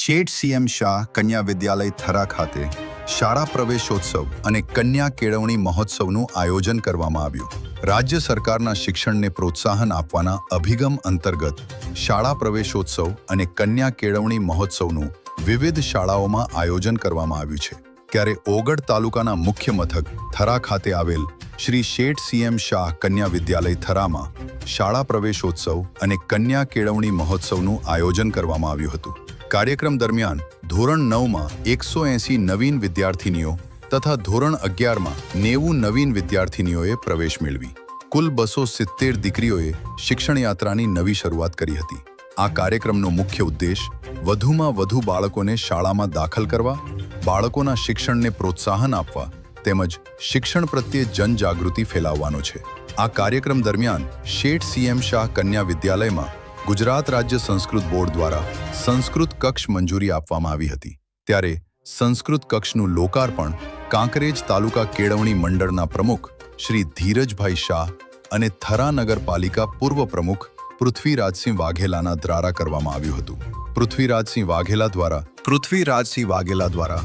શેઠ CM Shah કન્યા વિદ્યાલય થરા ખાતે શાળા પ્રવેશોત્સવ અને કન્યા કેળવણી મહોત્સવનું આયોજન કરવામાં આવ્યું. રાજ્ય સરકારના શિક્ષણને પ્રોત્સાહન આપવાના અભિગમ અંતર્ગત શાળા પ્રવેશોત્સવ અને કન્યા કેળવણી મહોત્સવનું વિવિધ શાળાઓમાં આયોજન કરવામાં આવ્યું છે. ત્યારે ઓગળ તાલુકાના મુખ્ય મથક થરા ખાતે આવેલ શ્રી શેઠ સીએમ શાહ કન્યા વિદ્યાલય થરામાં શાળા પ્રવેશોત્સવ અને કન્યા કેળવણી મહોત્સવનું આયોજન કરવામાં આવ્યું હતું. કાર્યક્રમ દરમિયાન ધોરણ 9માં 180 નવીન વિદ્યાર્થીનીઓ તથા ધોરણ 11માં 90 નવીન વિદ્યાર્થીનીઓએ પ્રવેશ મેળવી. કુલ 270 દીકરીઓએ શિક્ષણ યાત્રાની નવી શરૂઆત કરી હતી. આ કાર્યક્રમનો મુખ્ય ઉદ્દેશ વધુમાં વધુ બાળકોને શાળામાં દાખલ કરવા, બાળકોના શિક્ષણને પ્રોત્સાહન આપવા તેમજ શિક્ષણ પ્રત્યે જનજાગૃતિ ફેલાવવાનો છે. આ કાર્યક્રમ દરમિયાન શેઠ સીએમ શાહ કન્યા વિદ્યાલયમાં ગુજરાત રાજ્ય સંસ્કૃત બોર્ડ દ્વારા સંસ્કૃત કક્ષ મંજૂરી આપવામાં આવી હતી. ત્યારે સંસ્કૃત કક્ષનું લોકાર્પણ કાંકરેજ તાલુકા કેળવણી મંડળના પ્રમુખ શ્રી ધીરજભાઈ શાહ અને થરા નગરપાલિકા પૂર્વ પ્રમુખ પૃથ્વીરાજસિંહ વાઘેલાના દ્વારા કરવામાં આવ્યું હતું. પૃથ્વીરાજસિંહ વાઘેલા દ્વારા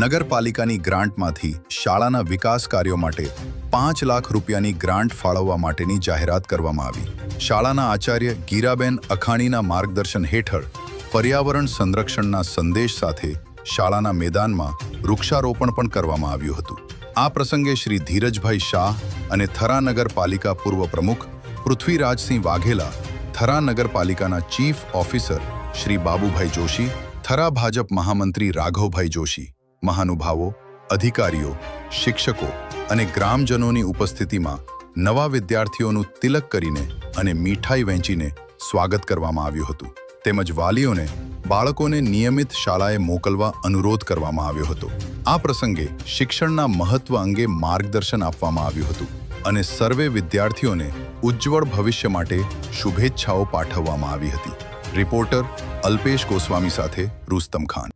નગરપાલિકાની ગ્રાન્ટમાંથી શાળાના વિકાસ કાર્યો માટે 5 લાખ રૂપિયાની ગ્રાન્ટ ફાળવવા માટેની જાહેરાત કરવામાં આવી. શાળાના આચાર્ય ગીરાબેન અખાણીના માર્ગદર્શન હેઠળ પર્યાવરણ સંરક્ષણના સંદેશ સાથે શાળાના મેદાનમાં વૃક્ષારોપણ પણ કરવામાં આવ્યું હતું. આ પ્રસંગે શ્રી ધીરજભાઈ શાહ અને થરા નગરપાલિકા પૂર્વ પ્રમુખ પૃથ્વીરાજસિંહ વાઘેલા, થરા નગરપાલિકાના ચીફ ઓફિસર શ્રી બાબુભાઈ જોશી, થરા ભાજપ મહામંત્રી રાઘવભાઈ જોશી, મહાનુભાવો, અધિકારીઓ, શિક્ષકો અને ગ્રામજનોની ઉપસ્થિતિમાં નવા વિદ્યાર્થીઓનું તિલક કરીને અને મીઠાઈ વહેંચીને સ્વાગત કરવામાં આવ્યું હતું. તેમજ વાલીઓને બાળકોને નિયમિત શાળાએ મોકલવા અનુરોધ કરવામાં આવ્યો હતો. આ પ્રસંગે શિક્ષણના મહત્વ અંગે માર્ગદર્શન આપવામાં આવ્યું હતું અને સર્વે વિદ્યાર્થીઓને ઉજ્જવળ ભવિષ્ય માટે શુભેચ્છાઓ પાઠવવામાં આવી હતી. રિપોર્ટર અલ્પેશ ગોસ્વામી સાથે રુસ્તમ ખાન.